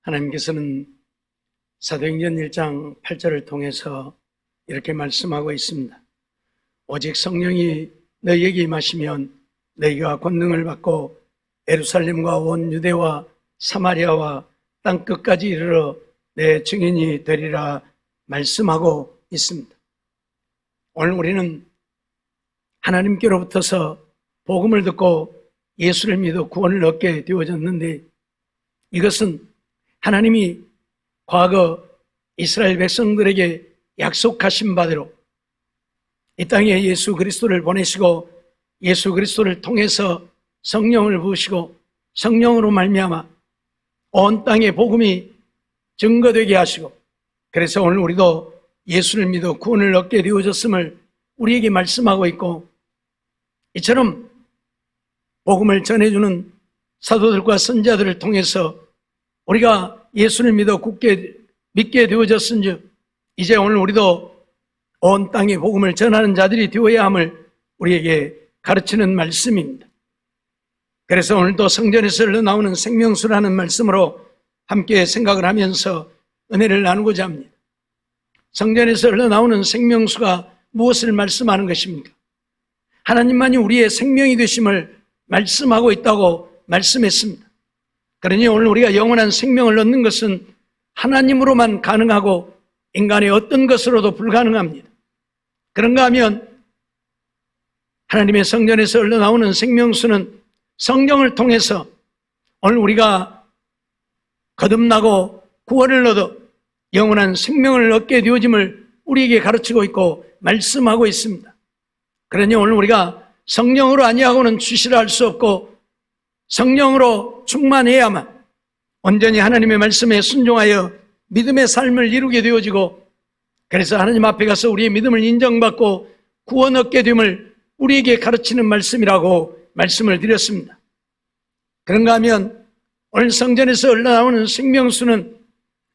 하나님께서는 사도행전 1장 8절을 통해서 이렇게 말씀하고 있습니다. 오직 성령이 너희에게 임하시면 너희가 권능을 받고 예루살렘과 온 유대와 사마리아와 땅 끝까지 이르러 내 증인이 되리라 말씀하고 있습니다. 오늘 우리는 하나님께로부터서 복음을 듣고 예수를 믿어 구원을 얻게 되어졌는데, 이것은 하나님이 과거 이스라엘 백성들에게 약속하신 바대로 이 땅에 예수 그리스도를 보내시고 예수 그리스도를 통해서 성령을 부으시고 성령으로 말미암아 온 땅에 복음이 증거되게 하시고, 그래서 오늘 우리도 예수를 믿어 구원을 얻게 되어졌음을 우리에게 말씀하고 있고, 이처럼 복음을 전해주는 사도들과 선지자들을 통해서 우리가 예수를 믿어 믿게 되어졌은즉 이제 오늘 우리도 온 땅에 복음을 전하는 자들이 되어야 함을 우리에게 가르치는 말씀입니다. 그래서 오늘도 성전에서 흘러나오는 생명수라는 말씀으로 함께 생각을 하면서 은혜를 나누고자 합니다. 성전에서 흘러나오는 생명수가 무엇을 말씀하는 것입니까? 하나님만이 우리의 생명이 되심을 말씀하고 있다고 말씀했습니다. 그러니 오늘 우리가 영원한 생명을 얻는 것은 하나님으로만 가능하고 인간의 어떤 것으로도 불가능합니다. 그런가 하면 하나님의 성전에서 흘러나오는 생명수는 성령을 통해서 오늘 우리가 거듭나고 구원을 얻어 영원한 생명을 얻게 되어짐을 우리에게 가르치고 있고 말씀하고 있습니다. 그러니 오늘 우리가 성령으로 아니하고는 주시라 할 수 없고 성령으로 충만해야만 온전히 하나님의 말씀에 순종하여 믿음의 삶을 이루게 되어지고, 그래서 하나님 앞에 가서 우리의 믿음을 인정받고 구원 얻게 됨을 우리에게 가르치는 말씀이라고 말씀을 드렸습니다. 그런가 하면 오늘 성전에서 흘러나오는 생명수는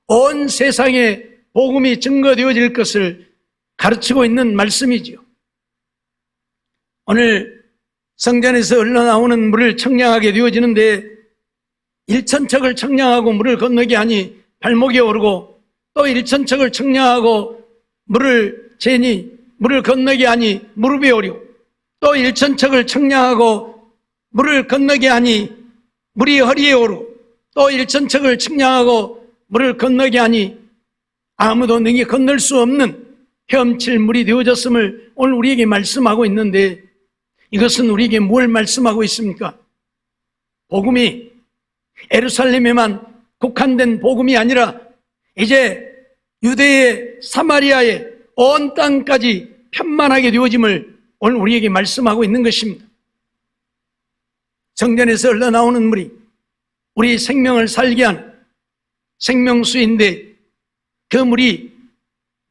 온 세상에 복음이 증거되어질 것을 가르치고 있는 말씀이지요. 오늘 성전에서 흘러나오는 물을 청량하게 되어지는데, 일천척을 청량하고 물을 건너게 하니 발목에 오르고, 또 일천척을 청량하고 물을 재니 물을 건너게 하니 무릎에 오르고, 또 일천척을 청량하고 물을 건너게 하니 물이 허리에 오르고, 또 일천척을 청량하고 물을 건너게 하니 아무도 능히 건널 수 없는 헤엄칠 물이 되어졌음을 오늘 우리에게 말씀하고 있는데, 이것은 우리에게 뭘 말씀하고 있습니까? 복음이 예루살렘에만 국한된 복음이 아니라 이제 유대의 사마리아의 온 땅까지 편만하게 되어짐을 오늘 우리에게 말씀하고 있는 것입니다. 성전에서 흘러나오는 물이 우리 생명을 살게 하는 생명수인데, 그 물이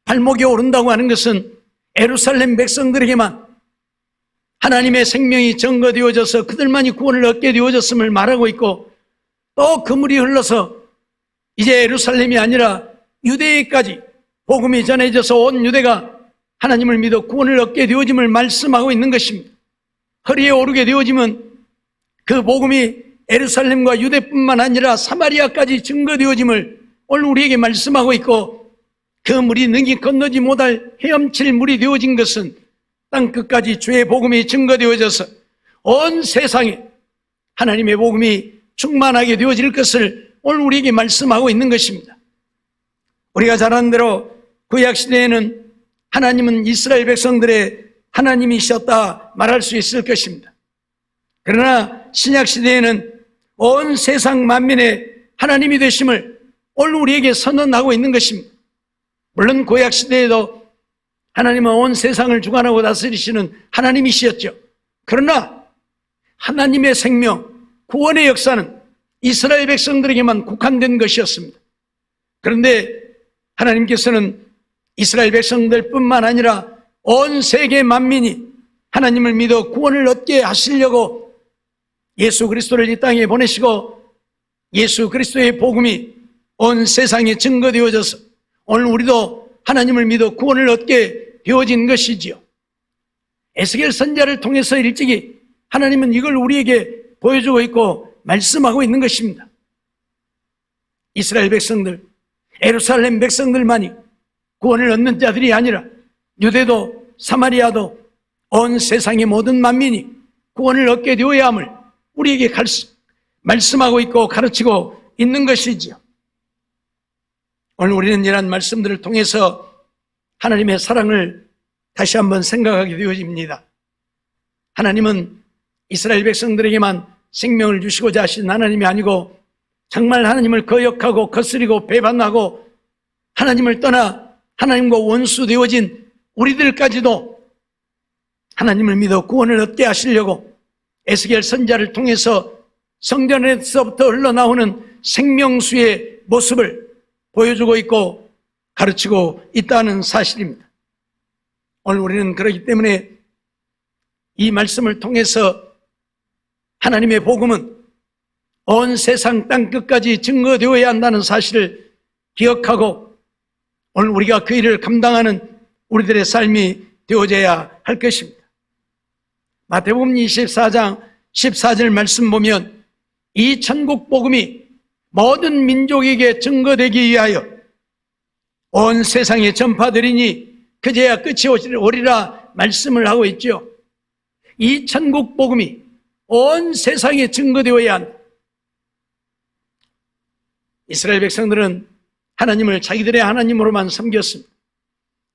발목에 오른다고 하는 것은 예루살렘 백성들에게만 하나님의 생명이 증거되어져서 그들만이 구원을 얻게 되어졌음을 말하고 있고, 또 그 물이 흘러서 이제 예루살렘이 아니라 유대에까지 복음이 전해져서 온 유대가 하나님을 믿어 구원을 얻게 되어짐을 말씀하고 있는 것입니다. 허리에 오르게 되어지면 그 복음이 예루살렘과 유대뿐만 아니라 사마리아까지 증거되어짐을 오늘 우리에게 말씀하고 있고, 그 물이 능히 건너지 못할 헤엄칠 물이 되어진 것은 땅끝까지 주의 복음이 증거되어져서 온 세상에 하나님의 복음이 충만하게 되어질 것을 오늘 우리에게 말씀하고 있는 것입니다. 우리가 잘 아는 대로 구약시대에는 하나님은 이스라엘 백성들의 하나님이셨다 말할 수 있을 것입니다. 그러나 신약시대에는 온 세상 만민의 하나님이 되심을 오늘 우리에게 선언하고 있는 것입니다. 물론 구약시대에도 하나님은 온 세상을 주관하고 다스리시는 하나님이시였죠. 그러나 하나님의 생명, 구원의 역사는 이스라엘 백성들에게만 국한된 것이었습니다. 그런데 하나님께서는 이스라엘 백성들뿐만 아니라 온 세계 만민이 하나님을 믿어 구원을 얻게 하시려고 예수 그리스도를 이 땅에 보내시고, 예수 그리스도의 복음이 온 세상에 증거되어져서 오늘 우리도 하나님을 믿어 구원을 얻게 되어진 것이지요. 에스겔 선지자를 통해서 일찍이 하나님은 이걸 우리에게 보여주고 있고 말씀하고 있는 것입니다. 이스라엘 백성들, 예루살렘 백성들만이 구원을 얻는 자들이 아니라 유대도 사마리아도 온 세상의 모든 만민이 구원을 얻게 되어야 함을 우리에게 말씀하고 있고 가르치고 있는 것이지요. 오늘 우리는 이러한 말씀들을 통해서 하나님의 사랑을 다시 한번 생각하게 되어집니다. 하나님은 이스라엘 백성들에게만 생명을 주시고자 하신 하나님이 아니고 정말 하나님을 거역하고 거스리고 배반하고 하나님을 떠나 하나님과 원수 되어진 우리들까지도 하나님을 믿어 구원을 얻게 하시려고 에스겔 선지자를 통해서 성전에서부터 흘러나오는 생명수의 모습을 보여주고 있고 가르치고 있다는 사실입니다. 오늘 우리는 그렇기 때문에 이 말씀을 통해서 하나님의 복음은 온 세상 땅끝까지 증거되어야 한다는 사실을 기억하고 오늘 우리가 그 일을 감당하는 우리들의 삶이 되어져야 할 것입니다. 마태복음 24장 14절 말씀 보면 이 천국 복음이 모든 민족에게 증거되기 위하여 온 세상에 전파되리니 그제야 끝이 오리라 말씀을 하고 있죠. 이 천국 복음이 온 세상에 증거되어야 한다. 이스라엘 백성들은 하나님을 자기들의 하나님으로만 섬겼습니다.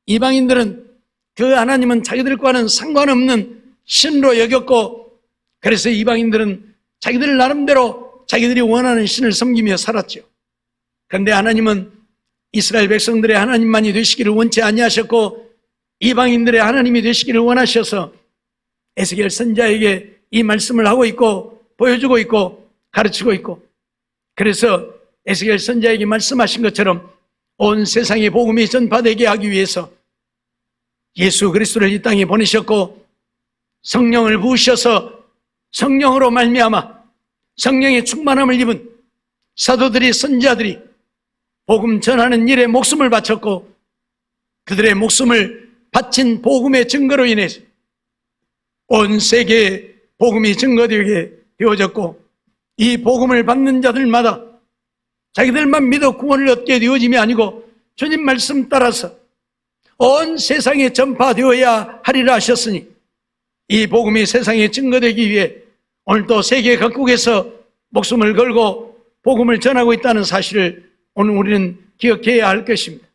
이방인들은 그 하나님은 자기들과는 상관없는 신으로 여겼고 그래서 이방인들은 자기들 나름대로 자기들이 원하는 신을 섬기며 살았죠. 그런데 하나님은 이스라엘 백성들의 하나님만이 되시기를 원치 아니하셨고 이방인들의 하나님이 되시기를 원하셔서 에스겔 선지자에게 이 말씀을 하고 있고 보여주고 있고 가르치고 있고 그래서 에스겔 선지자에게 말씀하신 것처럼 온 세상에 복음이 전파되게 하기 위해서 예수 그리스도를 이 땅에 보내셨고 성령을 부으셔서 성령으로 말미암아 성령의 충만함을 입은 사도들이 선지자들이 복음 전하는 일에 목숨을 바쳤고 그들의 목숨을 바친 복음의 증거로 인해서 온 세계에 복음이 증거되게 되어졌고 이 복음을 받는 자들마다 자기들만 믿어 구원을 얻게 되어짐이 아니고 주님 말씀 따라서 온 세상에 전파되어야 하리라 하셨으니 이 복음이 세상에 증거되기 위해 오늘도 세계 각국에서 목숨을 걸고 복음을 전하고 있다는 사실을 오늘 우리는 기억해야 할 것입니다.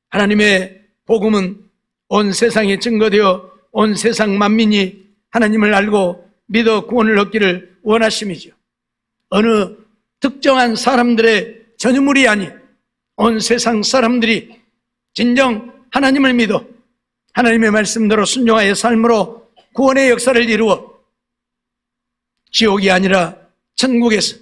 하나님의 복음은 온 세상에 증거되어 온 세상 만민이 하나님을 알고 믿어 구원을 얻기를 원하심이죠. 어느 특정한 사람들의 전유물이 아닌 온 세상 사람들이 진정 하나님을 믿어 하나님의 말씀대로 순종하여 삶으로 구원의 역사를 이루어 지옥이 아니라 천국에서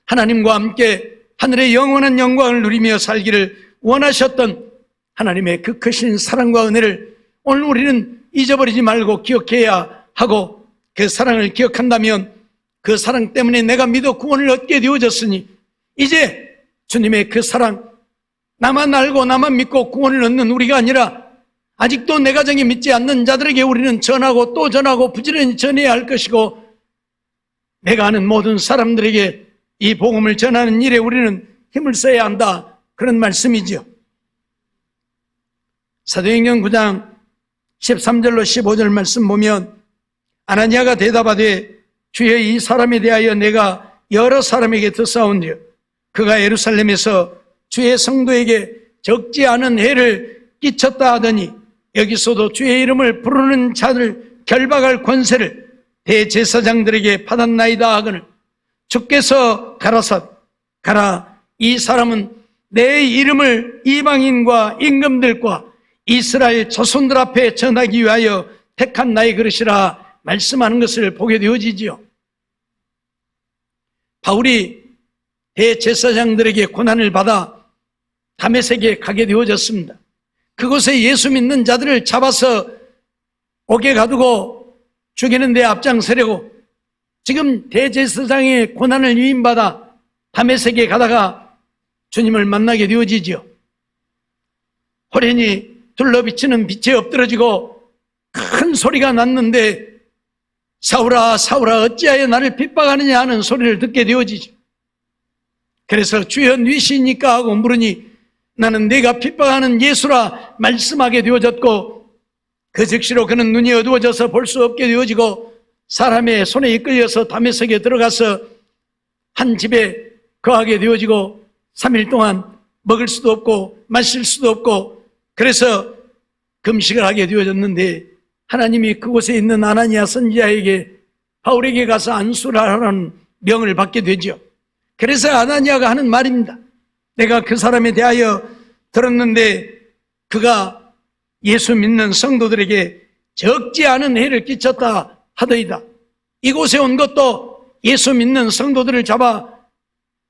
하나님과 함께 하늘의 영원한 영광을 누리며 살기를 원하셨던 하나님의 그 크신 사랑과 은혜를 오늘 우리는 잊어버리지 말고 기억해야 하고 그 사랑을 기억한다면 그 사랑 때문에 내가 믿어 구원을 얻게 되어졌으니 이제 주님의 그 사랑 나만 알고 나만 믿고 구원을 얻는 우리가 아니라 아직도 내 가정에 믿지 않는 자들에게 우리는 전하고 또 전하고 부지런히 전해야 할 것이고 내가 아는 모든 사람들에게 이 복음을 전하는 일에 우리는 힘을 써야 한다. 그런 말씀이죠. 사도행전 9장 13절로 15절 말씀 보면 아나니아가 대답하되 주여 이 사람에 대하여 내가 여러 사람에게 듣사온즉 그가 예루살렘에서 주의 성도에게 적지 않은 해를 끼쳤다 하더니 여기서도 주의 이름을 부르는 자를 결박할 권세를 대제사장들에게 받았나이다 하거늘 주께서 가라 이 사람은 내 이름을 이방인과 임금들과 이스라엘 자손들 앞에 전하기 위하여 택한 나의 그릇이라 말씀하는 것을 보게 되어지지요. 바울이 대제사장들에게 고난을 받아 다메섹에 가게 되어졌습니다. 그곳에 예수 믿는 자들을 잡아서 옥에 가두고 죽이는 데 앞장서려고 지금 대제사장의 고난을 위임받아 다메섹에 가다가 주님을 만나게 되어지죠. 호련히 둘러비치는 빛에 엎드러지고 큰 소리가 났는데 사울아 사울아 어찌하여 나를 핍박하느냐 하는 소리를 듣게 되어지죠. 그래서 주여 누구시니까 하고 물으니 나는 네가 핍박하는 예수라 말씀하게 되어졌고 그 즉시로 그는 눈이 어두워져서 볼 수 없게 되어지고 사람의 손에 이끌려서 다메섹에 들어가서 한 집에 거하게 되어지고 3일 동안 먹을 수도 없고 마실 수도 없고 그래서 금식을 하게 되어졌는데 하나님이 그곳에 있는 아나니아 선지자에게 바울에게 가서 안수를 하라는 명을 받게 되죠. 그래서 아나니아가 하는 말입니다. 내가 그 사람에 대하여 들었는데 그가 예수 믿는 성도들에게 적지 않은 해를 끼쳤다 하더이다. 이곳에 온 것도 예수 믿는 성도들을 잡아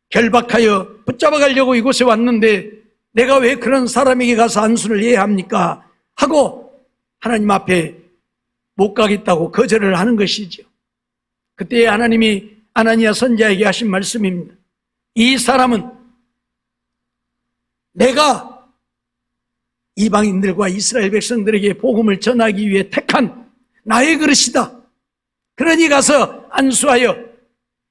결박하여 붙잡아 가려고 이곳에 왔는데 내가 왜 그런 사람에게 가서 안수를 해야 합니까? 하고 하나님 앞에 못 가겠다고 거절을 하는 것이죠. 그때 하나님이 아나니아 선지자에게 하신 말씀입니다. 이 사람은 내가 이방인들과 이스라엘 백성들에게 복음을 전하기 위해 택한 나의 그릇이다. 그러니 가서 안수하여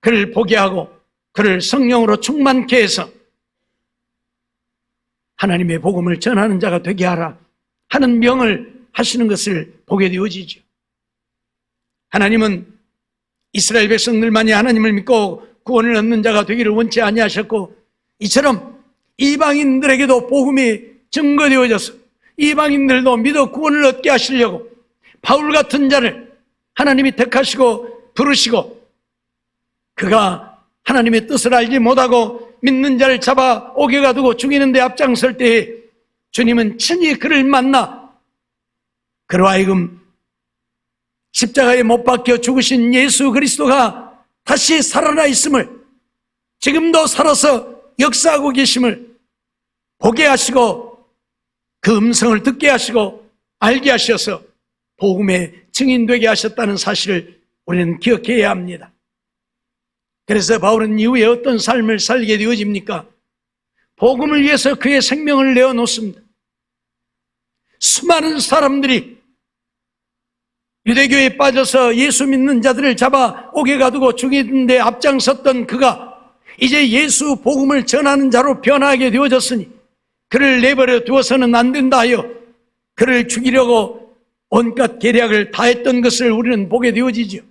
그를 보게 하고 그를 성령으로 충만케 해서 하나님의 복음을 전하는 자가 되게 하라 하는 명을 하시는 것을 보게 되어지죠. 하나님은 이스라엘 백성들만이 하나님을 믿고 구원을 얻는 자가 되기를 원치 아니하셨고 이처럼 이방인들에게도 복음이 증거되어져서 이방인들도 믿어 구원을 얻게 하시려고 바울 같은 자를 하나님이 택하시고 부르시고 그가 하나님의 뜻을 알지 못하고 믿는 자를 잡아 옥에 가두고 죽이는 데 앞장설 때에 주님은 친히 그를 만나 그로 하여금 십자가에 못 박혀 죽으신 예수 그리스도가 다시 살아나 있음을 지금도 살아서 역사하고 계심을 보게 하시고 그 음성을 듣게 하시고 알게 하셔서 복음의 증인되게 하셨다는 사실을 우리는 기억해야 합니다. 그래서 바울은 이후에 어떤 삶을 살게 되어집니까? 복음을 위해서 그의 생명을 내어놓습니다. 수많은 사람들이 유대교에 빠져서 예수 믿는 자들을 잡아 옥에 가두고 죽이는 데 앞장섰던 그가 이제 예수 복음을 전하는 자로 변하게 되어졌으니 그를 내버려 두어서는 안 된다 하여 그를 죽이려고 온갖 계략을 다했던 것을 우리는 보게 되어지죠.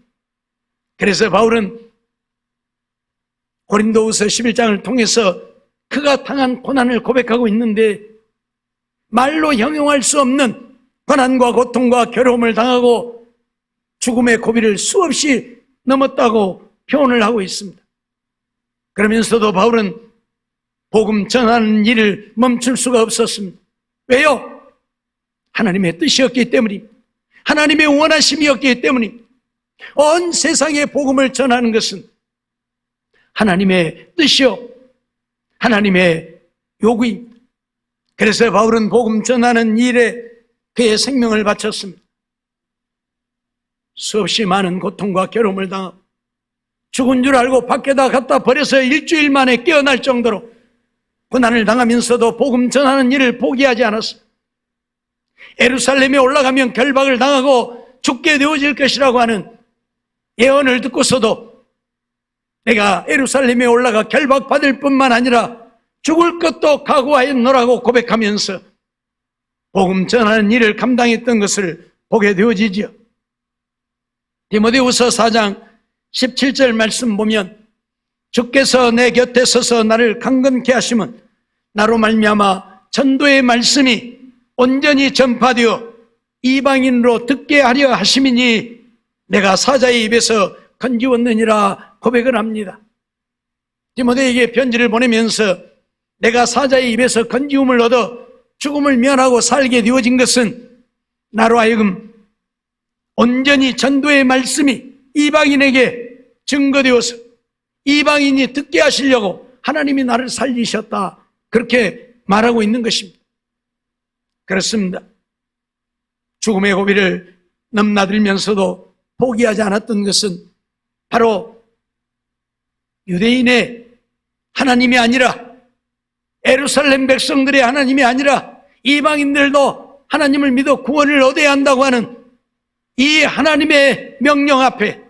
그래서 바울은 고린도후서 11장을 통해서 그가 당한 고난을 고백하고 있는데 말로 형용할 수 없는 고난과 고통과 괴로움을 당하고 죽음의 고비를 수없이 넘었다고 표현을 하고 있습니다. 그러면서도 바울은 복음 전하는 일을 멈출 수가 없었습니다. 왜요? 하나님의 뜻이었기 때문입니다. 하나님의 원하심이었기 때문입니다. 온 세상에 복음을 전하는 것은 하나님의 뜻이요 하나님의 요구입니다. 그래서 바울은 복음 전하는 일에 그의 생명을 바쳤습니다. 수없이 많은 고통과 괴로움을 당하고 죽은 줄 알고 밖에다 갖다 버려서 일주일 만에 깨어날 정도로 고난을 당하면서도 복음 전하는 일을 포기하지 않았습니다. 예루살렘에 올라가면 결박을 당하고 죽게 되어질 것이라고 하는 예언을 듣고서도 내가 예루살렘에 올라가 결박받을 뿐만 아니라 죽을 것도 각오하였노라고 고백하면서 복음 전하는 일을 감당했던 것을 보게 되어지죠. 디모데후서 4장 17절 말씀 보면 주께서 내 곁에 서서 나를 강건케 하시면 나로 말미암아 전도의 말씀이 온전히 전파되어 이방인으로 듣게 하려 하심이니 내가 사자의 입에서 건지웠느니라 고백을 합니다. 디모데에게 편지를 보내면서 내가 사자의 입에서 건지움을 얻어 죽음을 면하고 살게 되어진 것은 나로 하여금 온전히 전도의 말씀이 이방인에게 증거되어서 이방인이 듣게 하시려고 하나님이 나를 살리셨다 그렇게 말하고 있는 것입니다. 그렇습니다. 죽음의 고비를 넘나들면서도 포기하지 않았던 것은 바로 유대인의 하나님이 아니라 예루살렘 백성들의 하나님이 아니라 이방인들도 하나님을 믿어 구원을 얻어야 한다고 하는 이 하나님의 명령 앞에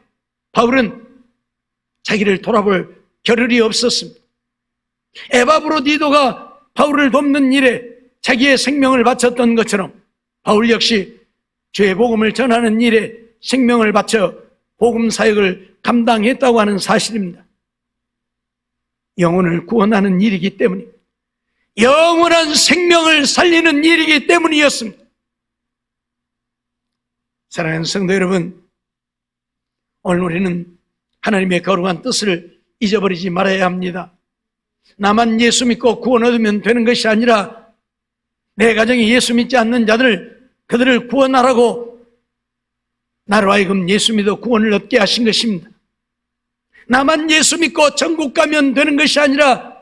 바울은 자기를 돌아볼 겨를이 없었습니다. 에바브로디도가 바울을 돕는 일에 자기의 생명을 바쳤던 것처럼 바울 역시 주의 복음을 전하는 일에 생명을 바쳐 복음 사역을 감당했다고 하는 사실입니다. 영혼을 구원하는 일이기 때문입니다. 영원한 생명을 살리는 일이기 때문이었습니다. 사랑하는 성도 여러분, 오늘 우리는 하나님의 거룩한 뜻을 잊어버리지 말아야 합니다. 나만 예수 믿고 구원 얻으면 되는 것이 아니라 내 가정에 예수 믿지 않는 자들, 그들을 구원하라고 나로 하여금 예수 믿어 구원을 얻게 하신 것입니다. 나만 예수 믿고 천국 가면 되는 것이 아니라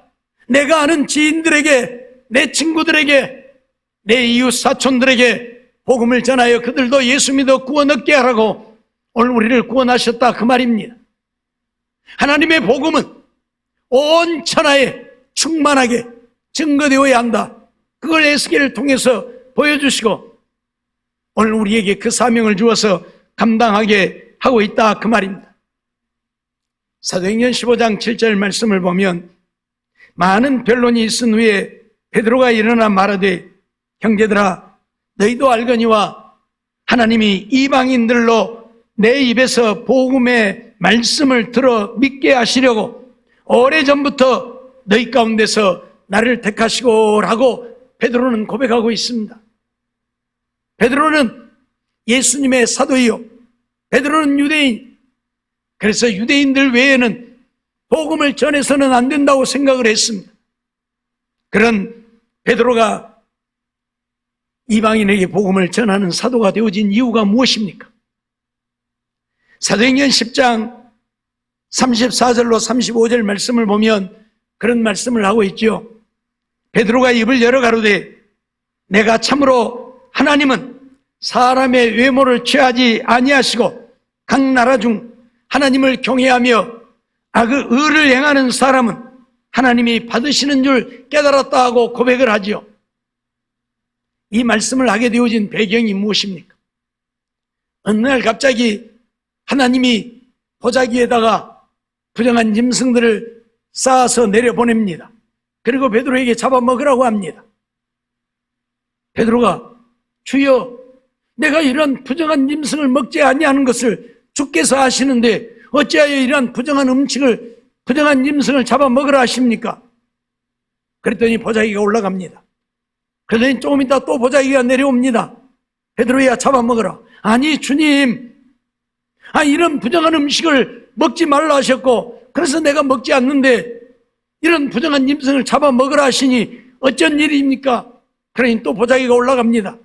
내가 아는 지인들에게, 내 친구들에게, 내 이웃 사촌들에게 복음을 전하여 그들도 예수 믿어 구원 얻게 하라고 오늘 우리를 구원하셨다, 그 말입니다. 하나님의 복음은 온 천하에 충만하게 증거되어야 한다. 그걸 에스겔을 통해서 보여주시고 오늘 우리에게 그 사명을 주어서 감당하게 하고 있다, 그 말입니다. 사도행전 15장 7절 말씀을 보면 많은 변론이 있은 후에 베드로가 일어나 말하되 형제들아 너희도 알거니와 하나님이 이방인들로 내 입에서 복음의 말씀을 들어 믿게 하시려고 오래전부터 너희 가운데서 나를 택하시고 라고 베드로는 고백하고 있습니다. 베드로는 예수님의 사도이요, 베드로는 유대인, 그래서 유대인들 외에는 복음을 전해서는 안 된다고 생각을 했습니다. 그런 베드로가 이방인에게 복음을 전하는 사도가 되어진 이유가 무엇입니까? 사도행전 10장 34절로 35절 말씀을 보면 그런 말씀을 하고 있죠. 베드로가 입을 열어 가로되 내가 참으로 하나님은 사람의 외모를 취하지 아니하시고 각 나라 중 하나님을 경외하며 의를 행하는 사람은 하나님이 받으시는 줄 깨달았다 하고 고백을 하지요. 이 말씀을 하게 되어진 배경이 무엇입니까? 어느 날 갑자기 하나님이 보자기에다가 부정한 짐승들을 쌓아서 내려보냅니다. 그리고 베드로에게 잡아먹으라고 합니다. 베드로가 주여 내가 이런 부정한 짐승을 먹지 아니하는 것을 주께서 아시는데 어찌하여 이러한 부정한 부정한 짐승을 잡아먹으라 하십니까? 그랬더니 보자기가 올라갑니다. 그러더니 조금 있다 또 보자기가 내려옵니다. 베드로야 잡아먹으라. 아니 주님, 이런 부정한 음식을 먹지 말라 하셨고 그래서 내가 먹지 않는데 이런 부정한 짐승을 잡아먹으라 하시니 어쩐 일입니까? 그러니 또 보자기가 올라갑니다.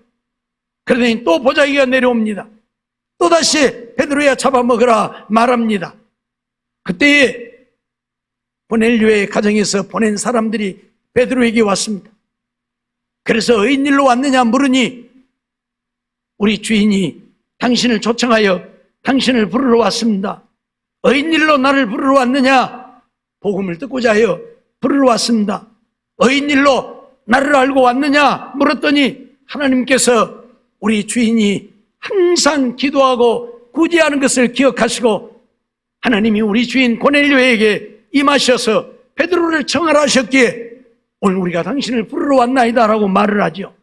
그러더니 또 보자기가 내려옵니다. 또다시 베드로야 잡아먹으라 말합니다. 그때에 고넬료의 가정에서 보낸 사람들이 베드로에게 왔습니다. 그래서 의인일로 왔느냐 물으니 우리 주인이 당신을 초청하여 당신을 부르러 왔습니다. 의인일로 나를 부르러 왔느냐? 복음을 듣고자 하여 부르러 왔습니다. 의인일로 나를 알고 왔느냐? 물었더니 하나님께서 우리 주인이 항상 기도하고 구제하는 것을 기억하시고 하나님이 우리 주인 고넬료에게 임하셔서 베드로를 청하라 하셨기에 오늘 우리가 당신을 부르러 왔나이다 라고 말을 하죠.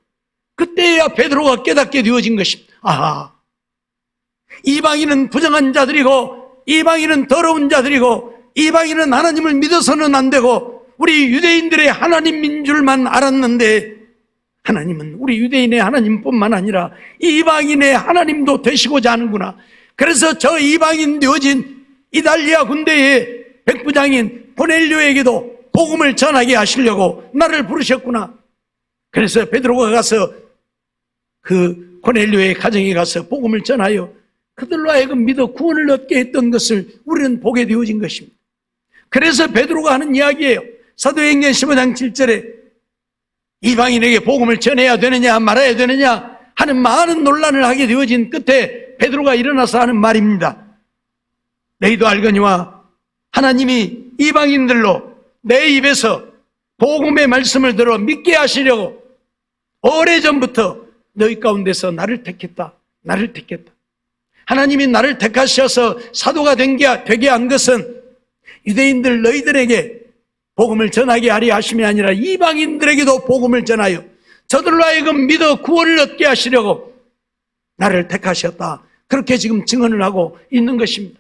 그때야 베드로가 깨닫게 되어진 것입니다. 아하, 이방인은 부정한 자들이고 이방인은 더러운 자들이고 이방인은 하나님을 믿어서는 안 되고 우리 유대인들의 하나님인 줄만 알았는데 하나님은 우리 유대인의 하나님뿐만 아니라 이방인의 하나님도 되시고자 하는구나. 그래서 저 이방인 되어진 이달리아 군대의 백부장인 고넬료에게도 복음을 전하게 하시려고 나를 부르셨구나. 그래서 베드로가 가서 그 고넬료의 가정에 가서 복음을 전하여 그들로 하여금 믿어 구원을 얻게 했던 것을 우리는 보게 되어진 것입니다. 그래서 베드로가 하는 이야기예요. 사도행전 15장 7절에 이방인에게 복음을 전해야 되느냐 말아야 되느냐 하는 많은 논란을 하게 되어진 끝에 베드로가 일어나서 하는 말입니다. 너희도 알거니와 하나님이 이방인들로 내 입에서 복음의 말씀을 들어 믿게 하시려고 오래전부터 너희 가운데서 나를 택했다. 나를 택했다. 하나님이 나를 택하셔서 사도가 되게 한 것은 유대인들 너희들에게 복음을 전하게 하려 하심이 아니라 이방인들에게도 복음을 전하여 저들로 하여금 믿어 구원을 얻게 하시려고 나를 택하셨다. 그렇게 지금 증언을 하고 있는 것입니다.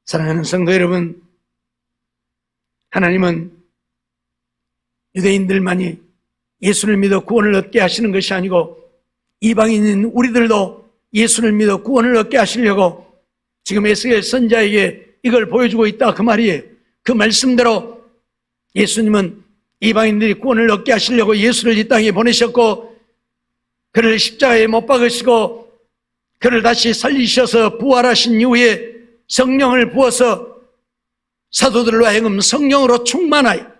사랑하는 성도 여러분, 하나님은 유대인들만이 예수를 믿어 구원을 얻게 하시는 것이 아니고 이방인인 우리들도 예수를 믿어 구원을 얻게 하시려고 지금 에스겔 선지자에게 이걸 보여주고 있다 그 말이에요. 그 말씀대로 예수님은 이방인들이 구원을 얻게 하시려고 예수를 이 땅에 보내셨고 그를 십자가에 못 박으시고 그를 다시 살리셔서 부활하신 이후에 성령을 부어서 사도들로 하여금 성령으로 충만하여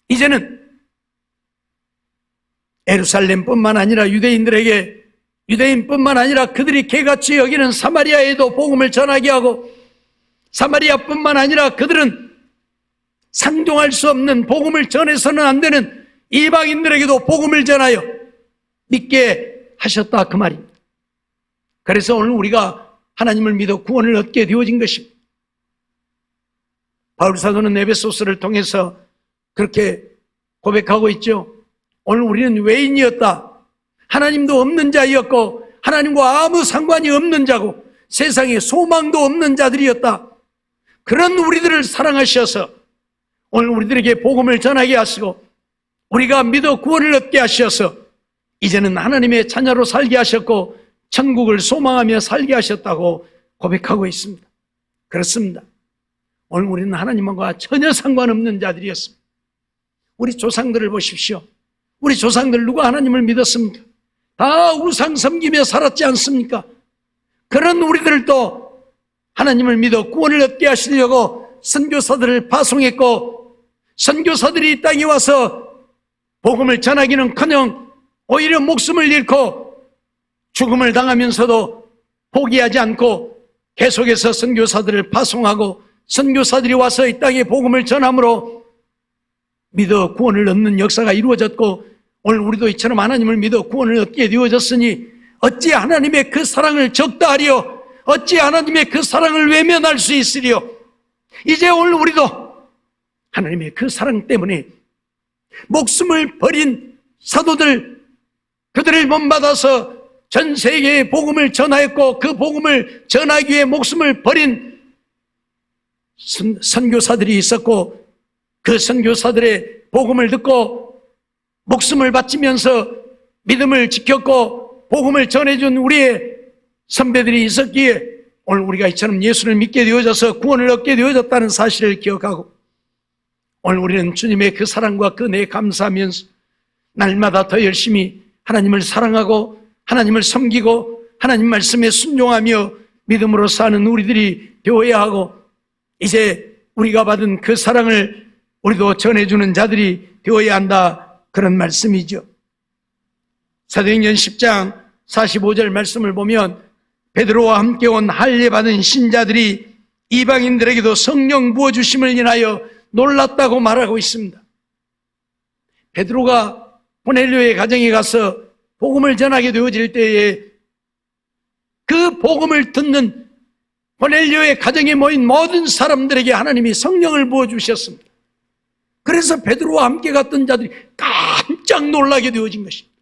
이제는 예루살렘뿐만 아니라 유대인뿐만 아니라 그들이 개같이 여기는 사마리아에도 복음을 전하게 하고 사마리아뿐만 아니라 그들은 상종할 수 없는 복음을 전해서는 안 되는 이방인들에게도 복음을 전하여 믿게 하셨다 그 말입니다. 그래서 오늘 우리가 하나님을 믿어 구원을 얻게 되어진 것입니다. 바울 사도는 에베소서를 통해서 그렇게 고백하고 있죠. 오늘 우리는 외인이었다. 하나님도 없는 자였고 하나님과 아무 상관이 없는 자고 세상에 소망도 없는 자들이었다. 그런 우리들을 사랑하셔서 오늘 우리들에게 복음을 전하게 하시고 우리가 믿어 구원을 얻게 하셔서 이제는 하나님의 자녀로 살게 하셨고 천국을 소망하며 살게 하셨다고 고백하고 있습니다. 그렇습니다. 오늘 우리는 하나님과 전혀 상관없는 자들이었습니다. 우리 조상들을 보십시오. 우리 조상들 누가 하나님을 믿었습니까? 다 우상 섬기며 살았지 않습니까? 그런 우리들도 하나님을 믿어 구원을 얻게 하시려고 선교사들을 파송했고 선교사들이 이 땅에 와서 복음을 전하기는커녕 오히려 목숨을 잃고 죽음을 당하면서도 포기하지 않고 계속해서 선교사들을 파송하고 선교사들이 와서 이 땅에 복음을 전함으로 믿어 구원을 얻는 역사가 이루어졌고 오늘 우리도 이처럼 하나님을 믿어 구원을 얻게 되어졌으니 어찌 하나님의 그 사랑을 적다 하리요? 어찌 하나님의 그 사랑을 외면할 수 있으리요? 이제 오늘 우리도 하나님의 그 사랑 때문에 목숨을 버린 사도들 그들을 본받아서 전 세계에 복음을 전하였고 그 복음을 전하기 위해 목숨을 버린 선교사들이 있었고 그 선교사들의 복음을 듣고 목숨을 바치면서 믿음을 지켰고 복음을 전해준 우리의 선배들이 있었기에 오늘 우리가 이처럼 예수를 믿게 되어져서 구원을 얻게 되어졌다는 사실을 기억하고 오늘 우리는 주님의 그 사랑과 그 은혜에 감사하면서 날마다 더 열심히 하나님을 사랑하고 하나님을 섬기고 하나님 말씀에 순종하며 믿음으로 사는 우리들이 되어야 하고 이제 우리가 받은 그 사랑을 우리도 전해주는 자들이 되어야 한다 그런 말씀이죠. 사도행전 10장 45절 말씀을 보면 베드로와 함께 온 할례 받은 신자들이 이방인들에게도 성령 부어주심을 인하여 놀랐다고 말하고 있습니다. 베드로가 고넬료의 가정에 가서 복음을 전하게 되어질 때에 그 복음을 듣는 고넬료의 가정에 모인 모든 사람들에게 하나님이 성령을 부어주셨습니다. 그래서 베드로와 함께 갔던 자들이 깜짝 놀라게 되어진 것입니다.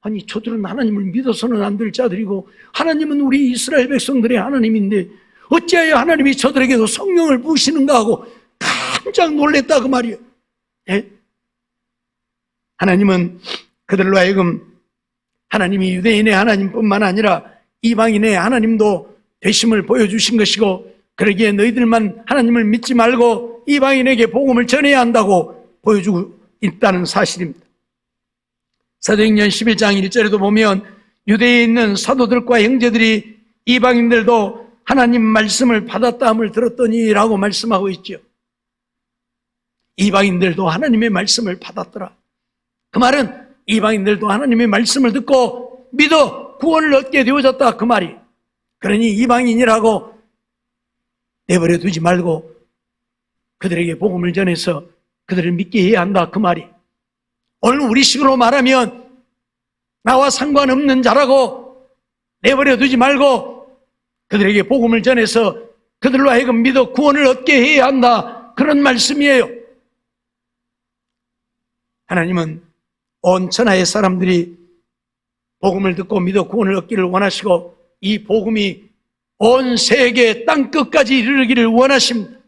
아니 저들은 하나님을 믿어서는 안 될 자들이고 하나님은 우리 이스라엘 백성들의 하나님인데 어찌하여 하나님이 저들에게도 성령을 부으시는가 하고 깜짝 놀랐다 그 말이에요. 예? 하나님은 그들로 하여금 하나님이 유대인의 하나님뿐만 아니라 이방인의 하나님도 되심을 보여주신 것이고 그러기에 너희들만 하나님을 믿지 말고 이방인에게 복음을 전해야 한다고 보여주고 있다는 사실입니다. 사도행전 11장 1절에도 보면 유대에 있는 사도들과 형제들이 이방인들도 하나님 말씀을 받았다함을 들었더니 라고 말씀하고 있죠. 이방인들도 하나님의 말씀을 받았더라. 그 말은 이방인들도 하나님의 말씀을 듣고 믿어 구원을 얻게 되어졌다 그 말이. 그러니 이방인이라고 내버려 두지 말고 그들에게 복음을 전해서 그들을 믿게 해야 한다 그 말이. 오늘 우리식으로 말하면 나와 상관없는 자라고 내버려 두지 말고 그들에게 복음을 전해서 그들로 하여금 믿어 구원을 얻게 해야 한다 그런 말씀이에요. 하나님은 온 천하의 사람들이 복음을 듣고 믿어 구원을 얻기를 원하시고 이 복음이 온 세계 땅끝까지 이르기를 원하십니다.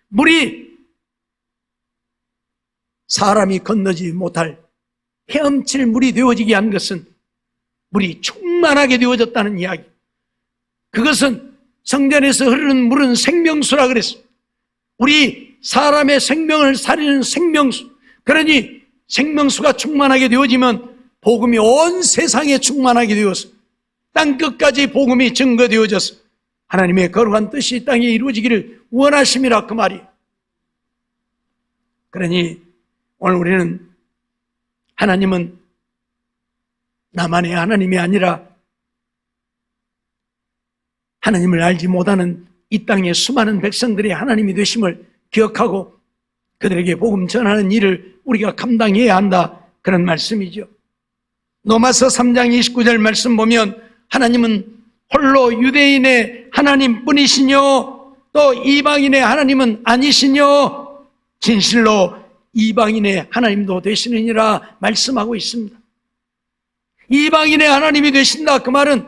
물이 사람이 건너지 못할 헤엄칠 물이 되어지게 한 것은 물이 충만하게 되어졌다는 이야기. 그것은 성전에서 흐르는 물은 생명수라 그랬어요. 우리 사람의 생명을 살리는 생명수. 그러니 생명수가 충만하게 되어지면 복음이 온 세상에 충만하게 되어서 땅끝까지 복음이 증거되어져서 하나님의 거룩한 뜻이 이 땅에 이루어지기를 원하심이라 그 말이에요. 그러니 오늘 우리는 하나님은 나만의 하나님이 아니라 하나님을 알지 못하는 이 땅의 수많은 백성들의 하나님이 되심을 기억하고 그들에게 복음 전하는 일을 우리가 감당해야 한다, 그런 말씀이죠. 로마서 3장 29절 말씀 보면 하나님은 홀로 유대인의 하나님뿐이시뇨 또 이방인의 하나님은 아니시뇨 진실로 이방인의 하나님도 되시느니라 말씀하고 있습니다. 이방인의 하나님이 되신다, 그 말은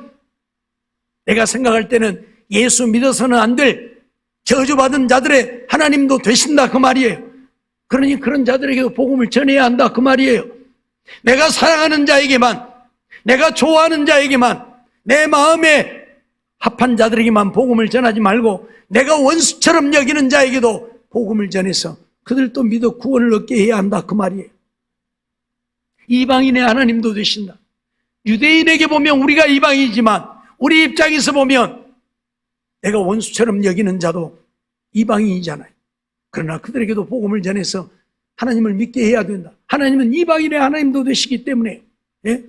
내가 생각할 때는 예수 믿어서는 안 될 저주받은 자들의 하나님도 되신다, 그 말이에요. 그러니 그런 자들에게도 복음을 전해야 한다, 그 말이에요. 내가 사랑하는 자에게만, 내가 좋아하는 자에게만, 내 마음에 합한 자들에게만 복음을 전하지 말고 내가 원수처럼 여기는 자에게도 복음을 전해서 그들도 믿어 구원을 얻게 해야 한다, 그 말이에요. 이방인의 하나님도 되신다. 유대인에게 보면 우리가 이방이지만 우리 입장에서 보면 내가 원수처럼 여기는 자도 이방인이잖아요. 그러나 그들에게도 복음을 전해서 하나님을 믿게 해야 된다. 하나님은 이방인의 하나님도 되시기 때문에, 예?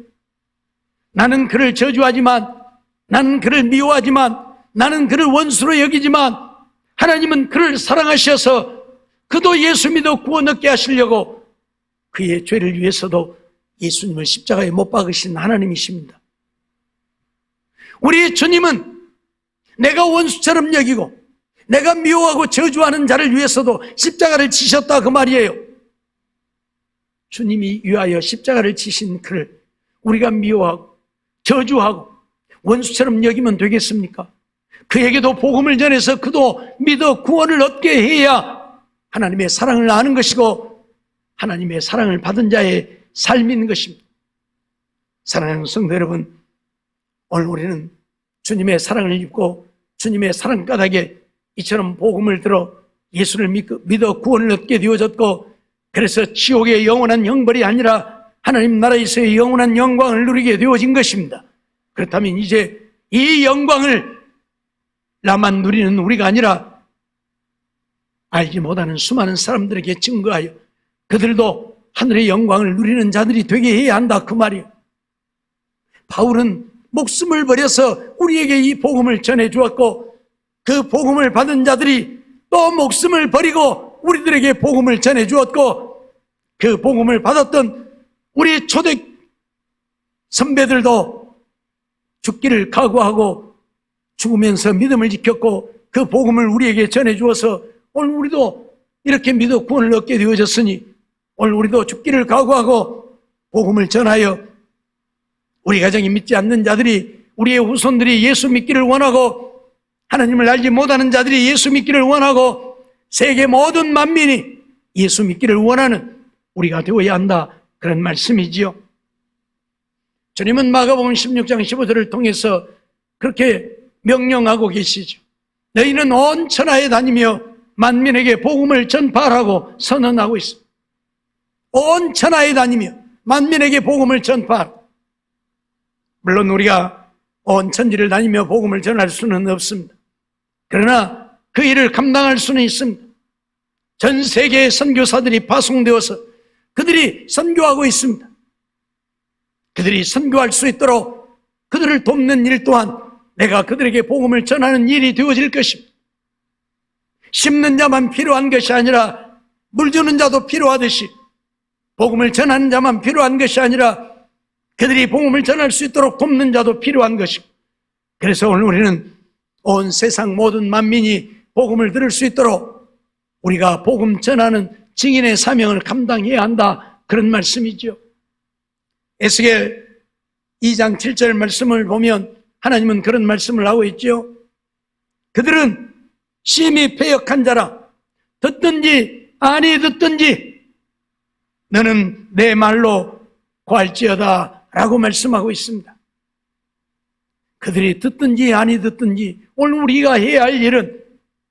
나는 그를 저주하지만, 나는 그를 미워하지만, 나는 그를 원수로 여기지만 하나님은 그를 사랑하셔서 그도 예수 믿어 구원 얻게 하시려고 그의 죄를 위해서도 예수님을 십자가에 못 박으신 하나님이십니다. 우리 주님은 내가 원수처럼 여기고 내가 미워하고 저주하는 자를 위해서도 십자가를 지셨다, 그 말이에요. 주님이 위하여 십자가를 지신 그를 우리가 미워하고 저주하고 원수처럼 여기면 되겠습니까? 그에게도 복음을 전해서 그도 믿어 구원을 얻게 해야 하나님의 사랑을 아는 것이고 하나님의 사랑을 받은 자의 삶인 것입니다. 사랑하는 성도 여러분, 오늘 우리는 주님의 사랑을 입고 주님의 사랑 까닭에 이처럼 복음을 들어 예수를 믿어 구원을 얻게 되어졌고, 그래서 지옥의 영원한 형벌이 아니라 하나님 나라에서의 영원한 영광을 누리게 되어진 것입니다. 그렇다면 이제 이 영광을 나만 누리는 우리가 아니라 알지 못하는 수많은 사람들에게 증거하여 그들도 하늘의 영광을 누리는 자들이 되게 해야 한다, 그 말이에요. 바울은 목숨을 버려서 우리에게 이 복음을 전해주었고 그 복음을 받은 자들이 또 목숨을 버리고 우리들에게 복음을 전해주었고 그 복음을 받았던 우리 초대 선배들도 죽기를 각오하고 죽으면서 믿음을 지켰고 그 복음을 우리에게 전해주어서 오늘 우리도 이렇게 믿어 구원을 얻게 되어졌으니 오늘 우리도 죽기를 각오하고 복음을 전하여 우리 가정이 믿지 않는 자들이, 우리의 후손들이 예수 믿기를 원하고 하나님을 알지 못하는 자들이 예수 믿기를 원하고 세계 모든 만민이 예수 믿기를 원하는 우리가 되어야 한다, 그런 말씀이지요. 주님은 마가복음 16장 15절을 통해서 그렇게 명령하고 계시죠. 너희는 온 천하에 다니며 만민에게 복음을 전파하라고 선언하고 있습니다. 온 천하에 다니며 만민에게 복음을 전파하라. 물론 우리가 온 천지를 다니며 복음을 전할 수는 없습니다. 그러나 그 일을 감당할 수는 있습니다. 전 세계의 선교사들이 파송되어서 그들이 선교하고 있습니다. 그들이 선교할 수 있도록 그들을 돕는 일 또한 내가 그들에게 복음을 전하는 일이 되어질 것입니다. 심는 자만 필요한 것이 아니라 물 주는 자도 필요하듯이 복음을 전하는 자만 필요한 것이 아니라 그들이 복음을 전할 수 있도록 돕는 자도 필요한 것이고, 그래서 오늘 우리는 온 세상 모든 만민이 복음을 들을 수 있도록 우리가 복음 전하는 증인의 사명을 감당해야 한다, 그런 말씀이죠. 에스겔 2장 7절 말씀을 보면 하나님은 그런 말씀을 하고 있죠. 그들은 심히 패역한 자라, 듣든지 아니 듣든지 너는 내 말로 고할지어다 라고 말씀하고 있습니다. 그들이 듣든지 아니 듣든지 오늘 우리가 해야 할 일은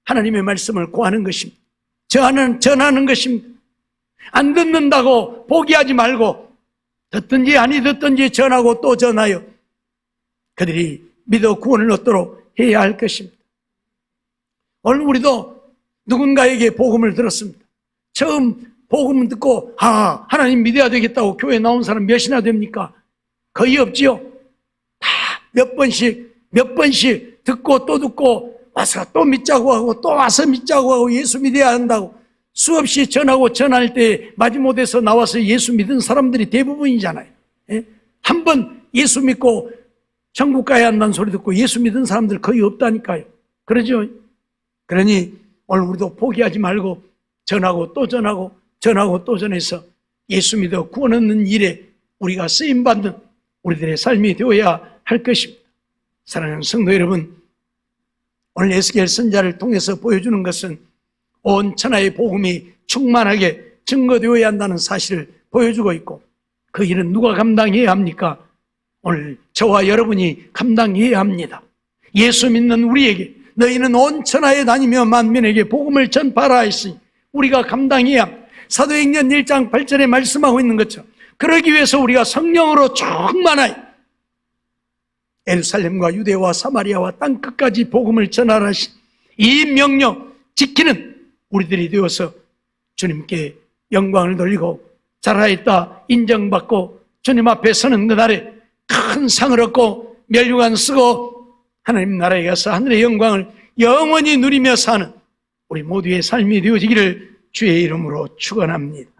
하나님의 말씀을 고하는 것입니다. 전하는 것입니다. 안 듣는다고 포기하지 말고 듣든지 아니 듣든지 전하고 또 전하여 그들이 믿어 구원을 얻도록 해야 할 것입니다. 오늘 우리도 누군가에게 복음을 들었습니다. 처음 복음을 듣고 하나님 믿어야 되겠다고 교회 나온 사람 몇이나 됩니까? 거의 없지요. 다 몇 번씩 듣고 또 듣고 와서 또 믿자고 하고 또 와서 믿자고 하고 예수 믿어야 한다고 수없이 전하고 전할 때 마지못해서 나와서 예수 믿은 사람들이 대부분이잖아요. 한 번 예수 믿고 천국 가야 한다는 소리 듣고 예수 믿은 사람들 거의 없다니까요. 그러죠? 그러니 오늘 우리도 포기하지 말고 전하고 또 전하고 전하고 또 전해서 예수 믿어 구원 얻는 일에 우리가 쓰임받는 우리들의 삶이 되어야 할 것입니다. 사랑하는 성도 여러분, 오늘 에스겔 선지자를 통해서 보여주는 것은 온 천하의 복음이 충만하게 증거되어야 한다는 사실을 보여주고 있고, 그 일은 누가 감당해야 합니까? 오늘 저와 여러분이 감당해야 합니다. 예수 믿는 우리에게 너희는 온 천하에 다니며 만민에게 복음을 전파하라 했으니 우리가 감당해야 합니다. 사도행전 1장 8절에 말씀하고 있는 것처럼 그러기 위해서 우리가 성령으로 충만하여 예루살렘과 유대와 사마리아와 땅끝까지 복음을 전하라 하신 이 명령 지키는 우리들이 되어서 주님께 영광을 돌리고 잘하였다 인정받고 주님 앞에 서는 그날에 큰 상을 얻고 멸류관 쓰고 하나님 나라에 가서 하늘의 영광을 영원히 누리며 사는 우리 모두의 삶이 되어지기를 주의 이름으로 축원합니다.